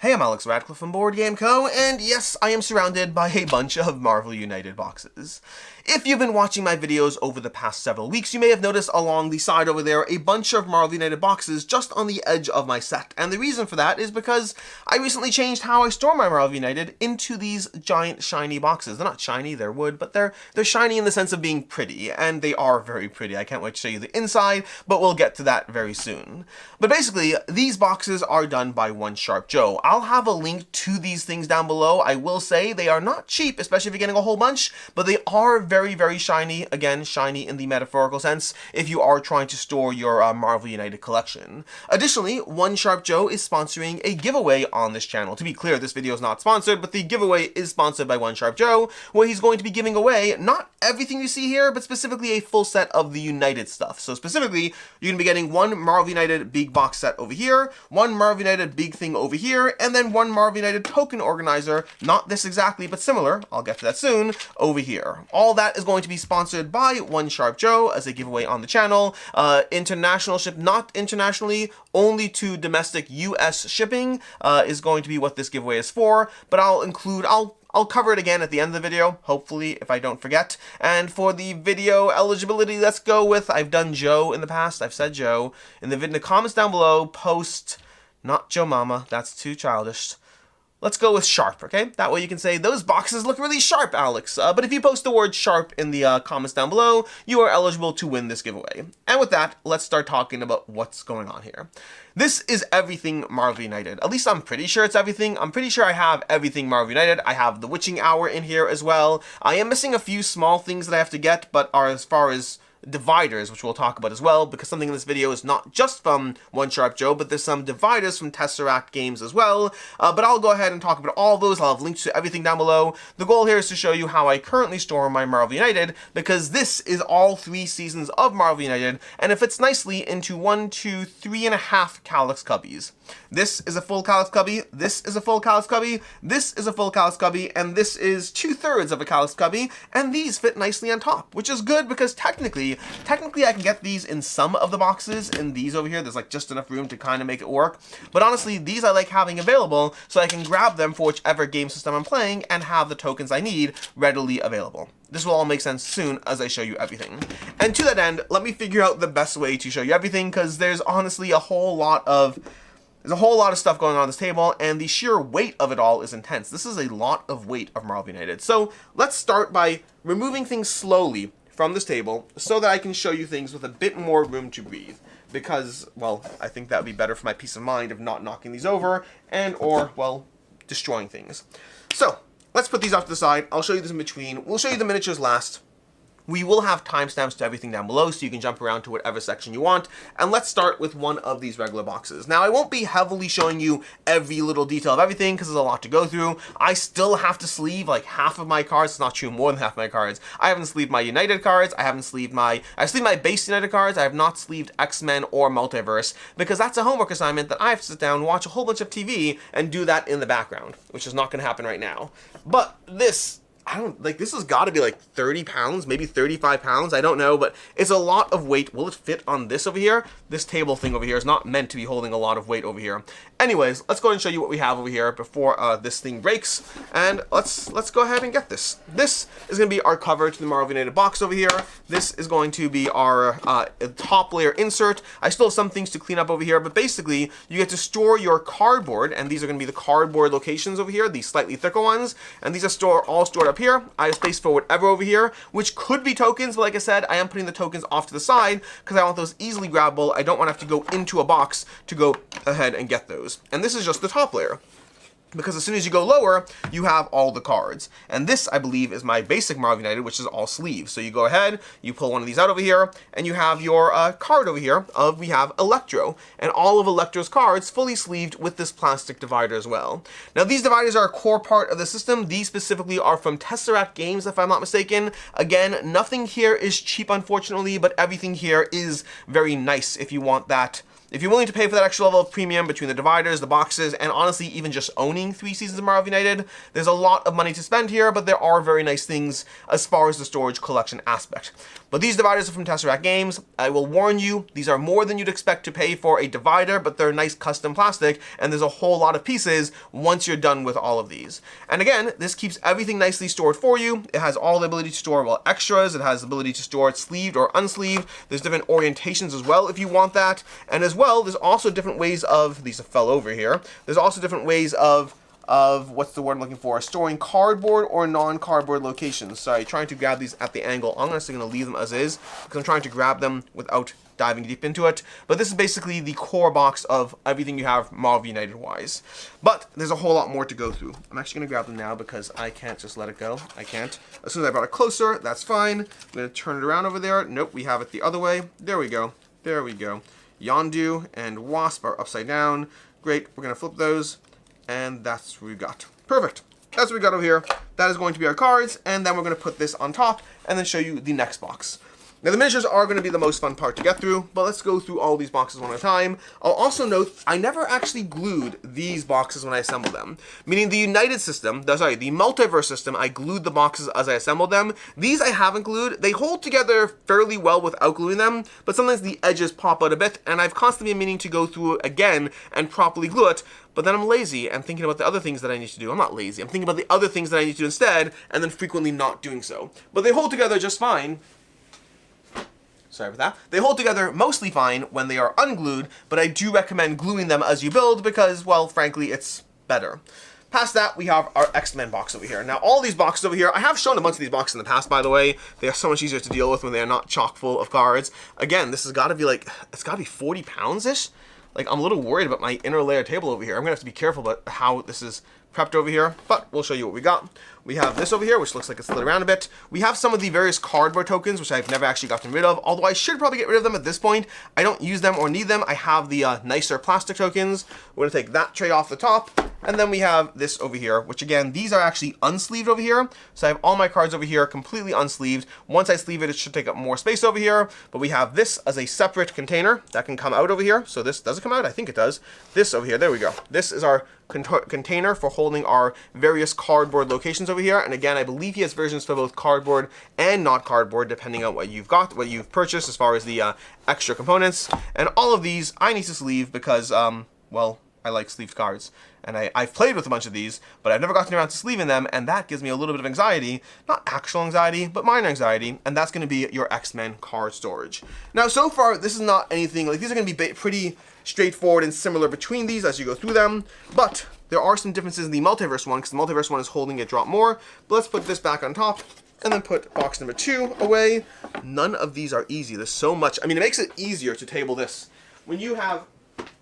Hey, I'm Alex Radcliffe from Board Game Co., and yes, I am surrounded by a bunch of Marvel United boxes. If you've been watching my videos over the past several weeks, you may have noticed along the side over there a bunch of Marvel United boxes just on the edge of my set, and the reason for that is because I recently changed how I store my Marvel United into these giant shiny boxes. They're not shiny, they're wood, but they're shiny in the sense of being pretty, and they are very pretty. I can't wait to show you the inside, but we'll get to that very soon. But basically, these boxes are done by One Sharp Joe. I'll have a link to these things down below. I will say they are not cheap, especially if you're getting a whole bunch, but they are very, very shiny. Again, shiny in the metaphorical sense if you are trying to store your Marvel United collection. Additionally, One Sharp Joe is sponsoring a giveaway on this channel. To be clear, this video is not sponsored, but the giveaway is sponsored by One Sharp Joe, where he's going to be giving away not everything you see here, but specifically a full set of the United stuff. So specifically, you're going to be getting one Marvel United big box set over here, one Marvel United big thing over here, and then one Marvel United token organizer, not this exactly, but similar, I'll get to that soon, over here. All that is going to be sponsored by One Sharp Joe as a giveaway on the channel. International ship, not internationally, only to domestic US shipping is going to be what this giveaway is for, but I'll cover it again at the end of the video, hopefully, if I don't forget. And for the video eligibility, let's go with, I've done Joe in the past, I've said Joe. In the comments down below, post, not Joe Mama, that's too childish. Let's go with sharp, okay? That way you can say, those boxes look really sharp, Alex. But if you post the word sharp in the comments down below, you are eligible to win this giveaway. And with that, let's start talking about what's going on here. This is everything Marvel United. At least I'm pretty sure it's everything. I'm pretty sure I have everything Marvel United. I have the Witching Hour in here as well. I am missing a few small things that I have to get, but are as far as dividers, which we'll talk about as well, because something in this video is not just from One Sharp Joe, but there's some dividers from Tesseract Games as well. But I'll go ahead and talk about all of those. I'll have links to everything down below. The goal here is to show you how I currently store my Marvel United, because this is all 3 seasons of Marvel United, and it fits nicely into 1, 2, 3.5 Calyx cubbies. This is a full Calyx cubby, this is a full Calyx cubby, this is a full Calyx cubby, and this is 2/3 of a Calyx cubby, and these fit nicely on top, which is good because technically I can get these in some of the boxes. In these over here, there's like just enough room to kind of make it work. But honestly, these I like having available so I can grab them for whichever game system I'm playing and have the tokens I need readily available. This will all make sense soon as I show you everything. And to that end, let me figure out the best way to show you everything, because there's honestly a whole lot of stuff going on this table, and the sheer weight of it all is intense. This is a lot of weight of Marvel United. So let's start by removing things slowly from this table so that I can show you things with a bit more room to breathe. Because, well, I think that would be better for my peace of mind of not knocking these over or, well, destroying things. So let's put these off to the side. I'll show you this in between. We'll show you the miniatures last. We will have timestamps to everything down below, so you can jump around to whatever section you want. And let's start with one of these regular boxes. Now, I won't be heavily showing you every little detail of everything, because there's a lot to go through. I still have to sleeve like half of my cards. It's not true, more than half of my cards. I haven't sleeved my United cards. I sleeved my base United cards. I have not sleeved X-Men or Multiverse, because that's a homework assignment that I have to sit down, watch a whole bunch of TV, and do that in the background, which is not going to happen right now. But this has got to be like 30 pounds, maybe 35 pounds, I don't know, but it's a lot of weight. Will it fit on this over here? This table thing over here is not meant to be holding a lot of weight over here. Anyways, let's go ahead and show you what we have over here before this thing breaks, and let's go ahead and get this. This is going to be our cover to the Marvel United box over here. This is going to be our top layer insert. I still have some things to clean up over here, but basically, you get to store your cardboard, and these are going to be the cardboard locations over here, these slightly thicker ones, and these are all stored up here. I have space for whatever over here, which could be tokens, but like I said, I am putting the tokens off to the side because I want those easily grabbable. I don't want to have to go into a box to go ahead and get those. And this is just the top layer, because as soon as you go lower, you have all the cards. And this, I believe, is my basic Marvel United, which is all sleeves. So you go ahead, you pull one of these out over here, and you have your card over here we have Electro, and all of Electro's cards fully sleeved with this plastic divider as well. Now, these dividers are a core part of the system. These specifically are from Tesseract Games, if I'm not mistaken. Again, nothing here is cheap, unfortunately, but everything here is very nice if you want that If you're willing to pay for that extra level of premium between the dividers, the boxes, and honestly even just owning 3 seasons of Marvel United, there's a lot of money to spend here, but there are very nice things as far as the storage collection aspect. But these dividers are from Tesseract Games. I will warn you, these are more than you'd expect to pay for a divider, but they're nice custom plastic, and there's a whole lot of pieces once you're done with all of these. And again, this keeps everything nicely stored for you. It has all the ability to store, well, extras. It has the ability to store it sleeved or unsleeved. There's different orientations as well if you want that. And as well, there's also different ways of, these fell over here, there's also different ways of what's the word I'm looking for, storing cardboard or non-cardboard locations. Sorry, trying to grab these at the angle. I'm actually going to leave them as is because I'm trying to grab them without diving deep into it. But this is basically the core box of everything you have Marvel United wise. But there's a whole lot more to go through. I'm actually going to grab them now because I can't just let it go. I can't. As soon as I brought it closer, that's fine. I'm going to turn it around over there. Nope, we have it the other way. There we go. There we go. Yondu and Wasp are upside down. Great. We're going to flip those. And that's what we got. Perfect. That's what we got over here. That is going to be our cards. And then we're going to put this on top and then show you the next box. Now, the miniatures are going to be the most fun part to get through, but let's go through all these boxes one at a time. I'll also note, I never actually glued these boxes when I assembled them. Meaning the United system, the Multiverse system, I glued the boxes as I assembled them. These I haven't glued. They hold together fairly well without gluing them, but sometimes the edges pop out a bit, and I've constantly been meaning to go through it again and properly glue it, but then I'm lazy and thinking about the other things that I need to do. I'm not lazy. I'm thinking about the other things that I need to do instead, and then frequently not doing so. But they hold together just fine. Sorry for that. They hold together mostly fine when they are unglued, but I do recommend gluing them as you build because, well, frankly, it's better. Past that, we have our X-Men box over here. Now, all these boxes over here, I have shown a bunch of these boxes in the past, by the way. They are so much easier to deal with when they are not chock full of cards. Again, this has got to be like, it's got to be 40 pounds-ish. Like, I'm a little worried about my inner layer table over here. I'm going to have to be careful about how this is prepped over here, but we'll show you what we got. We have this over here, which looks like it's slid around a bit. We have some of the various cardboard tokens, which I've never actually gotten rid of, although I should probably get rid of them at this point. I don't use them or need them. I have the nicer plastic tokens. We're going to take that tray off the top, and then we have this over here, which again, these are actually unsleeved over here. So I have all my cards over here completely unsleeved. Once I sleeve it, it should take up more space over here, but we have this as a separate container that can come out over here. So this, does it come out? I think it does. This over here, there we go. This is our container for holding our various cardboard locations over here. And again, I believe he has versions for both cardboard and not cardboard, depending on what you've got, what you've purchased as far as the extra components. And all of these I need to sleeve because, well, I like sleeved cards. And I've played with a bunch of these, but I've never gotten around to sleeving them, and that gives me a little bit of anxiety. Not actual anxiety, but minor anxiety, and that's going to be your X-Men card storage. Now, so far, this is not anything, like, these are going to be pretty straightforward and similar between these as you go through them, but there are some differences in the Multiverse one, because the Multiverse one is holding a drop more. But let's put this back on top, and then put box number 2 away. None of these are easy. There's so much. I mean, it makes it easier to table this. When you have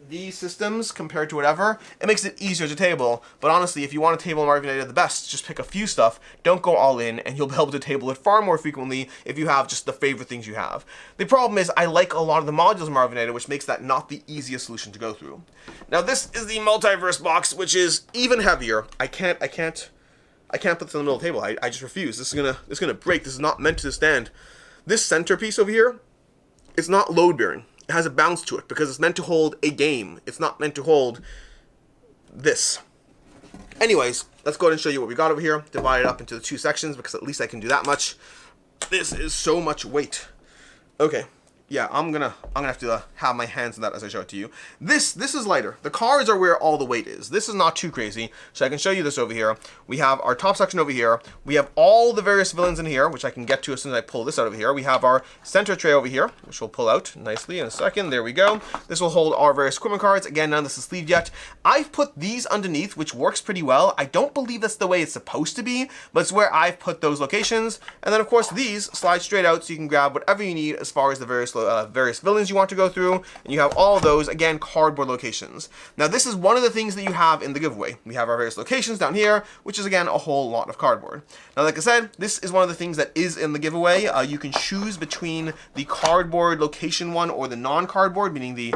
these systems compared to whatever, it makes it easier to table. But honestly, if you want to table Marvel United the best, just pick a few stuff, don't go all in, and you'll be able to table it far more frequently if you have just the favorite things you have. The problem is I like a lot of the modules in Marvel United, which makes that not the easiest solution to go through. Now this is the Multiverse box, which is even heavier. I can't put this in the middle of the table. I just refuse. This is gonna break. This is not meant to stand. This centerpiece over here, it's not load bearing. It has a bounce to it because it's meant to hold a game. It's not meant to hold this. Anyways, let's go ahead and show you what we got over here. Divide it up into the 2 sections because at least I can do that much. This is so much weight. Okay. Yeah, I'm gonna have to have my hands on that as I show it to you. This is lighter. The cards are where all the weight is. This is not too crazy, so I can show you this over here. We have our top section over here. We have all the various villains in here, which I can get to as soon as I pull this out of here. We have our center tray over here, which we'll pull out nicely in a second. There we go. This will hold our various equipment cards. Again, none of this is sleeved yet. I've put these underneath, which works pretty well. I don't believe that's the way it's supposed to be, but it's where I've put those locations. And then, of course, these slide straight out so you can grab whatever you need as far as the various villains you want to go through, and you have all of those, again, cardboard locations. Now, this is one of the things that you have in the giveaway. We have our various locations down here, which is, again, a whole lot of cardboard. Now, like I said, this is one of the things that is in the giveaway. You can choose between the cardboard location one or the non-cardboard, meaning the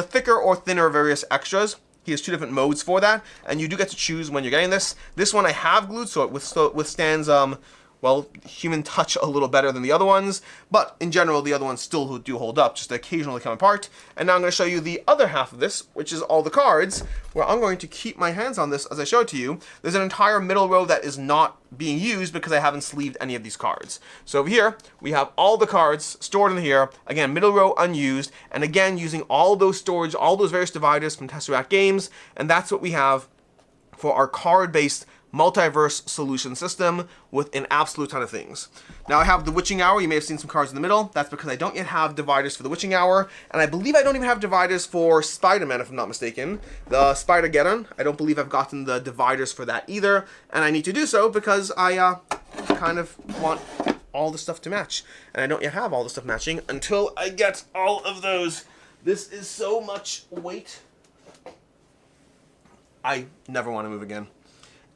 thicker or thinner various extras. He has 2 different modes for that, and you do get to choose when you're getting this. This one I have glued, so it withstands, well, human touch a little better than the other ones, but in general, the other ones still do hold up, just occasionally come apart. And now I'm going to show you the other half of this, which is all the cards, where I'm going to keep my hands on this as I show it to you. There's an entire middle row that is not being used because I haven't sleeved any of these cards. So over here, we have all the cards stored in here. Again, middle row unused, and again, using all those storage, all those various dividers from Tesseract Games, and that's what we have for our card-based multiverse solution system with an absolute ton of things. Now I have the Witching Hour. You may have seen some cards in the middle. That's because I don't yet have dividers for the Witching Hour, and I believe I don't even have dividers for Spider-Man, if I'm not mistaken. The Spider-Geddon, I don't believe I've gotten the dividers for that either, and I need to do so because I kind of want all the stuff to match, and I don't yet have all the stuff matching until I get all of those. This is so much weight. I never want to move again.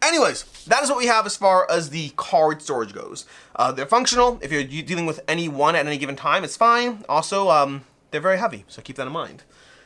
Anyways, that is what we have as far as the card storage goes. They're functional. If you're dealing with any one at any given time, it's fine. Also, they're very heavy, so keep that in mind.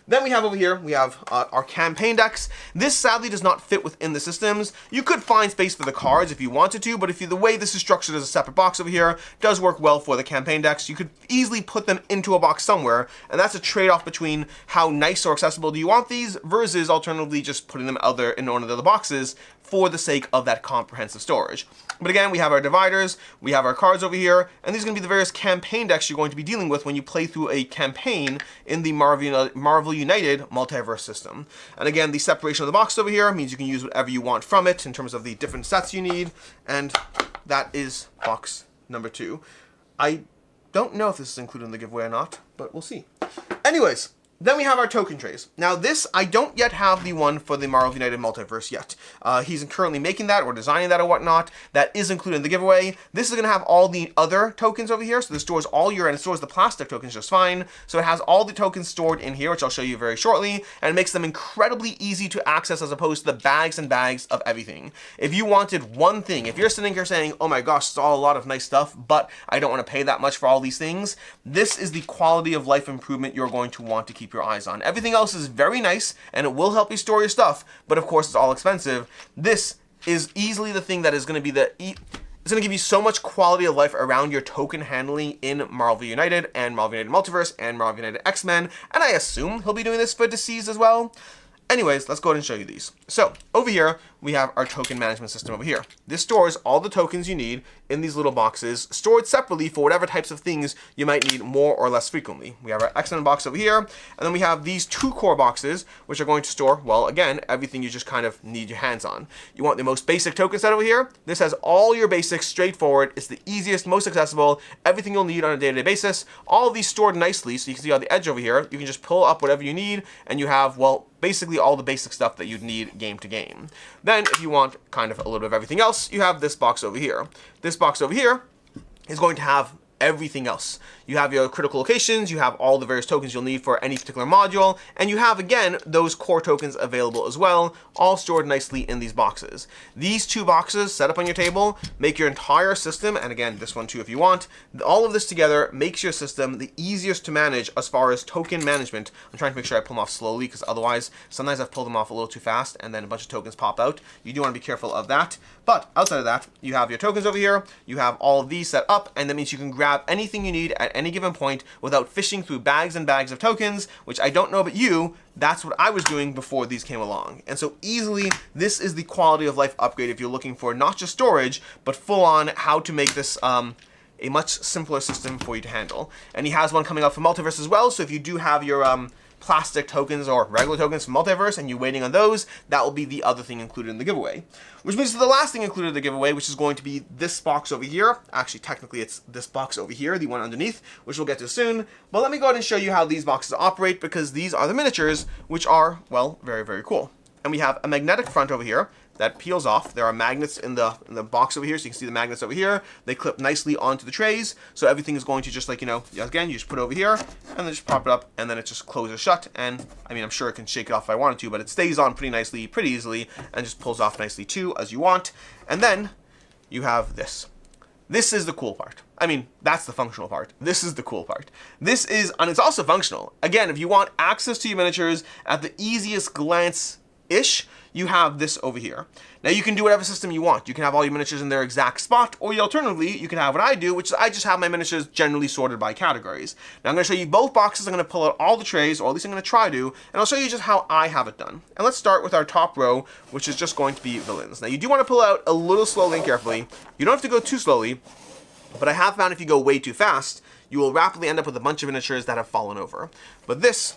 Then we have over here, we have our campaign decks. This sadly does not fit within the systems. You could find space for the cards if you wanted to, but if you, the way this is structured as a separate box over here does work well for the campaign decks. You could easily put them into a box somewhere, and that's a trade-off between how nice or accessible do you want these versus alternatively just putting them out there in one of the other boxes for the sake of that comprehensive storage. But again, we have our dividers, we have our cards over here, and these are going to be the various campaign decks you're going to be dealing with when you play through a campaign in the Marvel United Multiverse system. And again, the separation of the box over here means you can use whatever you want from it in terms of the different sets you need, and that is box number 2. I don't know if this is included in the giveaway or not, but we'll see. Anyways, then we have our token trays. Now this, I don't yet have the one for the Marvel United Multiverse yet. He's currently making that or designing that or whatnot. That is included in the giveaway. This is going to have all the other tokens over here. So this stores all your, and it stores the plastic tokens just fine. So it has all the tokens stored in here, which I'll show you very shortly. And it makes them incredibly easy to access as opposed to the bags and bags of everything. If you wanted one thing, if you're sitting here saying, oh my gosh, it's all a lot of nice stuff, but I don't want to pay that much for all these things, this is the quality of life improvement you're going to want to keep your eyes on. Everything else is very nice and it will help you store your stuff, but of course it's all expensive. This is easily the thing that is going to be it's going to give you so much quality of life around your token handling in Marvel United and Marvel United Multiverse and Marvel United X-Men, and I assume he'll be doing this for Deceased as well. Anyways, let's go ahead and show you these. So over here, we have our token management system over here. This stores all the tokens you need in these little boxes, stored separately for whatever types of things you might need more or less frequently. We have our X-Men box over here, and then we have these 2 core boxes, which are going to store, well, again, everything you just kind of need your hands on. You want the most basic token set over here. This has all your basics, straightforward. It's the easiest, most accessible, everything you'll need on a day-to-day basis. All of these stored nicely, so you can see on the edge over here, you can just pull up whatever you need, and you have, well, basically all the basic stuff that you'd need game to game. Then if you want kind of a little bit of everything else, you have this box over here. This box over here is going to have everything else. You have your critical locations, you have all the various tokens you'll need for any particular module, and you have, again, those core tokens available as well, all stored nicely in these boxes. These 2 boxes set up on your table make your entire system, and again, this one too if you want, all of this together makes your system the easiest to manage as far as token management. I'm trying to make sure I pull them off slowly, because otherwise, sometimes I've pulled them off a little too fast, and then a bunch of tokens pop out. You do want to be careful of that. But outside of that, you have your tokens over here, you have all of these set up, and that means you can grab anything you need at any given point without fishing through bags and bags of tokens, which I don't know about you, that's what I was doing before these came along. And so easily, this is the quality of life upgrade if you're looking for not just storage, but full on how to make this a much simpler system for you to handle. And he has one coming out for Multiverse as well, so if you do have your plastic tokens or regular tokens from Multiverse and you're waiting on those, that will be the other thing included in the giveaway. Which means the last thing included in the giveaway, which is going to be this box over here. Actually, technically it's this box over here, the one underneath, which we'll get to soon. But let me go ahead and show you how these boxes operate, because these are the miniatures, which are, well, very, very cool. And we have a magnetic front over here that peels off. There are magnets in the box over here, so you can see the magnets over here. They clip nicely onto the trays, so everything is going to just, like, you know, again, you just put it over here, and then just pop it up, and then it just closes shut, and, I mean, I'm sure it can shake it off if I wanted to, but it stays on pretty nicely, pretty easily, and just pulls off nicely too, as you want. And then, you have this. This is the cool part. I mean, that's the functional part. This is the cool part. This is, and it's also functional. Again, if you want access to your miniatures at the easiest glance-ish, you have this over here. Now you can do whatever system you want. You can have all your miniatures in their exact spot, or alternatively, you can have what I do, which is I just have my miniatures generally sorted by categories. Now I'm going to show you both boxes. I'm going to pull out all the trays, or at least I'm going to try to, and I'll show you just how I have it done. And let's start with our top row, which is just going to be villains. Now you do want to pull out a little slowly and carefully. You don't have to go too slowly, but I have found if you go way too fast, you will rapidly end up with a bunch of miniatures that have fallen over. But this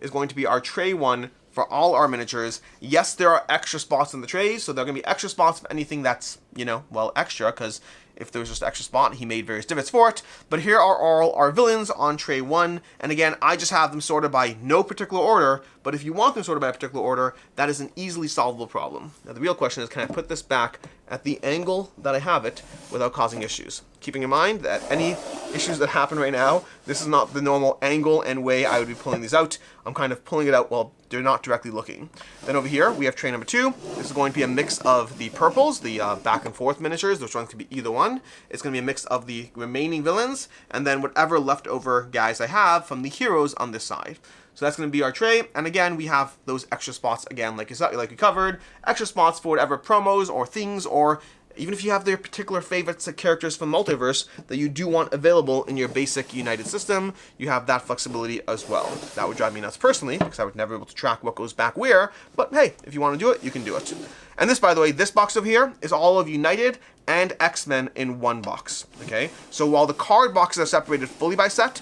is going to be our tray 1 for all our miniatures. Yes, there are extra spots in the trays, so there are going to be extra spots for anything that's, you know, well, extra, because if there was just an extra spot, he made various divots for it. But here are all our villains on tray 1, and again, I just have them sorted by no particular order, but if you want them sorted by a particular order, that is an easily solvable problem. Now, the real question is, can I put this back at the angle that I have it without causing issues? Keeping in mind that any issues that happen right now, this is not the normal angle and way I would be pulling these out. I'm kind of pulling it out while they're not directly looking. Then over here, we have tray number 2. This is going to be a mix of the purples, the back and forth miniatures, which ones can be either one. It's going to be a mix of the remaining villains, and then whatever leftover guys I have from the heroes on this side. So that's going to be our tray, and again, we have those extra spots, again, like we covered, extra spots for whatever promos or things, or even if you have their particular favorites characters from Multiverse that you do want available in your basic United system, you have that flexibility as well. That would drive me nuts personally, because I would never be able to track what goes back where, but hey, if you want to do it, you can do it. And this, by the way, this box over here is all of United and X-Men in one box, okay? So while the card boxes are separated fully by set,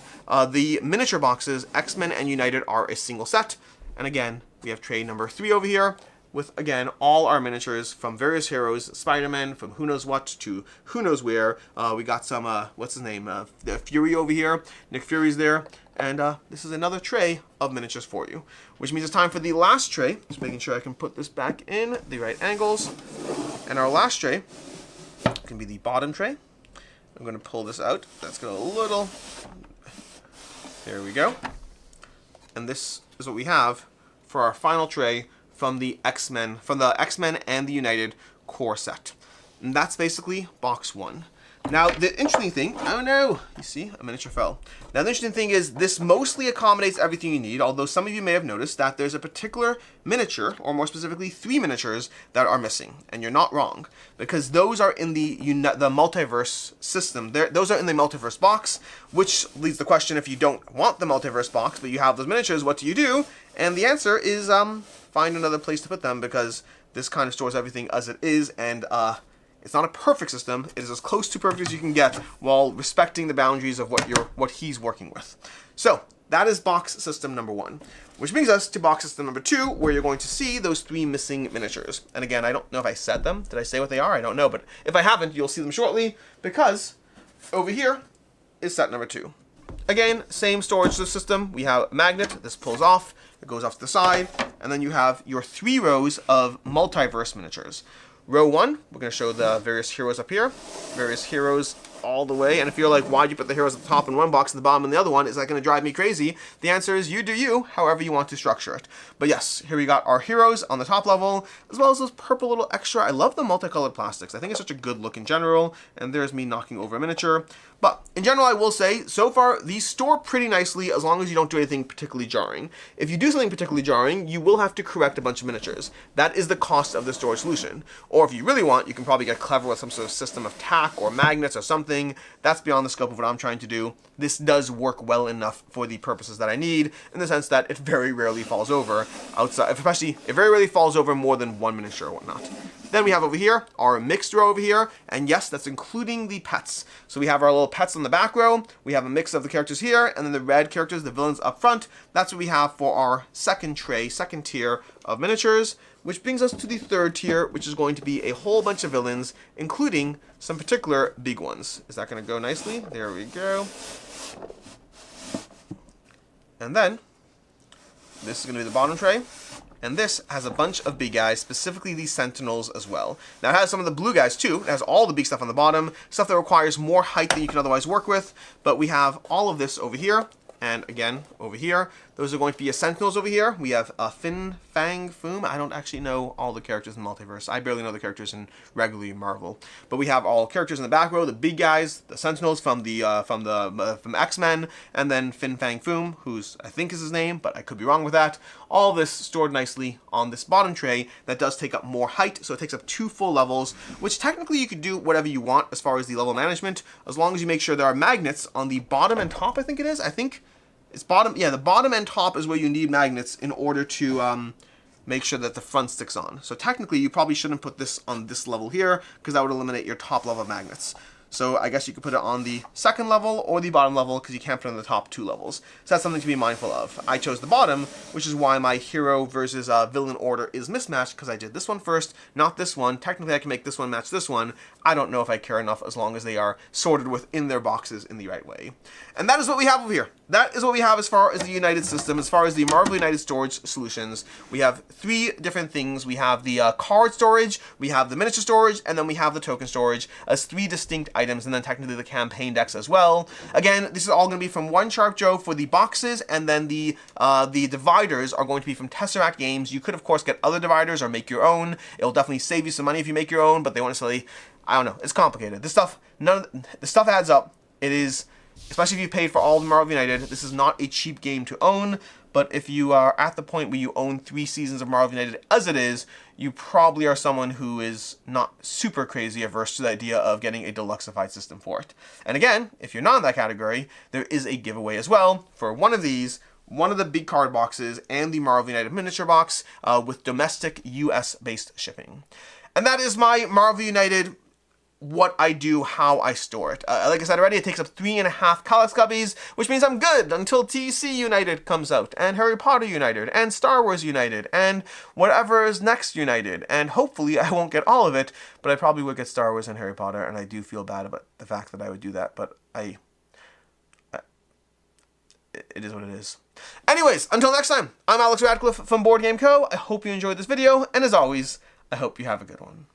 the miniature boxes, X-Men and United, are a single set. And again, we have tray number 3 over here, with, again, all our miniatures from various heroes, Spider-Man, from who knows what to who knows where. We got some, what's his name, the Fury over here, Nick Fury's there, and this is another tray of miniatures for you, which means it's time for the last tray. Just making sure I can put this back in the right angles. And our last tray can be the bottom tray. I'm going to pull this out. That's got a little, there we go. And this is what we have for our final tray from the X-Men and the United core set. And that's basically box 1. Now, the interesting thing, oh no, you see, a miniature fell. Now, the interesting thing is this mostly accommodates everything you need, although some of you may have noticed that there's a particular miniature, or more specifically 3 miniatures, that are missing. And you're not wrong, because those are in the Multiverse system. Those are in the Multiverse box, which leads the question, if you don't want the Multiverse box, but you have those miniatures, what do you do? And the answer is, find another place to put them, because this kind of stores everything as it is, and it's not a perfect system. It is as close to perfect as you can get while respecting the boundaries of what he's working with. So that is box system number 1, which brings us to box system number 2, where you're going to see those 3 missing miniatures. And again, I don't know if I said them. Did I say what they are? I don't know, but if I haven't, you'll see them shortly, because over here is set number 2. Again, same storage system. We have a magnet. This pulls off. It goes off to the side. And then you have your 3 rows of Multiverse miniatures. Row 1, we're going to show the various heroes up here. Various heroes all the way. And if you're like, why'd you put the heroes at the top in one box and the bottom in the other one? Is that going to drive me crazy? The answer is you do you, however you want to structure it. But yes, here we got our heroes on the top level, as well as those purple little extra. I love the multicolored plastics. I think it's such a good look in general. And there's me knocking over a miniature. But in general, I will say, so far, these store pretty nicely as long as you don't do anything particularly jarring. If you do something particularly jarring, you will have to correct a bunch of miniatures. That is the cost of the storage solution. Or if you really want, you can probably get clever with some sort of system of tack or magnets or something. That's beyond the scope of what I'm trying to do. This does work well enough for the purposes that I need, in the sense that it very rarely falls over outside, especially, it very rarely falls over more than 1 miniature or whatnot. Then we have over here our mixed row over here, and yes, that's including the pets. So we have our little pets on the back row, we have a mix of the characters here, and then the red characters, the villains up front. That's what we have for our second tray, second tier of miniatures, which brings us to the 3rd tier, which is going to be a whole bunch of villains, including some particular big ones. Is that going to go nicely? There we go. And then, this is going to be the bottom tray. And this has a bunch of big guys, specifically these Sentinels as well. Now it has some of the blue guys too. It has all the big stuff on the bottom, stuff that requires more height than you can otherwise work with. But we have all of this over here. And again, over here, those are going to be your Sentinels over here. We have Fin, Fang, Foom. I don't actually know all the characters in Multiverse. I barely know the characters in regularly Marvel. But we have all characters in the back row, the big guys, the Sentinels from X-Men, and then Fin, Fang, Foom, who's, I think is his name, but I could be wrong with that. All this stored nicely on this bottom tray that does take up more height, so it takes up 2 full levels, which technically you could do whatever you want as far as the level management, as long as you make sure there are magnets on the bottom and top, I think it is. I think it's bottom, yeah, the bottom and top is where you need magnets in order to make sure that the front sticks on. So technically, you probably shouldn't put this on this level here, because that would eliminate your top level magnets. So I guess you could put it on the second level or the bottom level, because you can't put it on the top 2 levels. So that's something to be mindful of. I chose the bottom, which is why my hero versus villain order is mismatched, because I did this one first, not this one. Technically, I can make this one match this one. I don't know if I care enough, as long as they are sorted within their boxes in the right way. And that is what we have over here. That is what we have as far as the United system, as far as the Marvel United storage solutions. We have 3 different things. We have the card storage, we have the miniature storage, and then we have the token storage as 3 distinct items, and then technically the campaign decks as well. Again, this is all going to be from One Sharp Joe for the boxes, and then the dividers are going to be from Tesseract Games. You could, of course, get other dividers or make your own. It'll definitely save you some money if you make your own, but they won't necessarily, I don't know, it's complicated. This stuff, the stuff adds up. It is, especially if you paid for all of Marvel United, this is not a cheap game to own, but if you are at the point where you own 3 seasons of Marvel United as it is, you probably are someone who is not super crazy averse to the idea of getting a deluxeified system for it. And again, if you're not in that category, there is a giveaway as well for one of these, one of the big card boxes and the Marvel United miniature box with domestic US-based shipping. And that is my Marvel United, what I do, how I store it. Like I said already, it takes up 3.5 Kallax Cubbies, which means I'm good until TC United comes out, and Harry Potter United, and Star Wars United, and whatever is next United. And hopefully I won't get all of it, but I probably would get Star Wars and Harry Potter, and I do feel bad about the fact that I would do that, but it is what it is. Anyways, until next time, I'm Alex Radcliffe from Board Game Co. I hope you enjoyed this video, and as always, I hope you have a good one.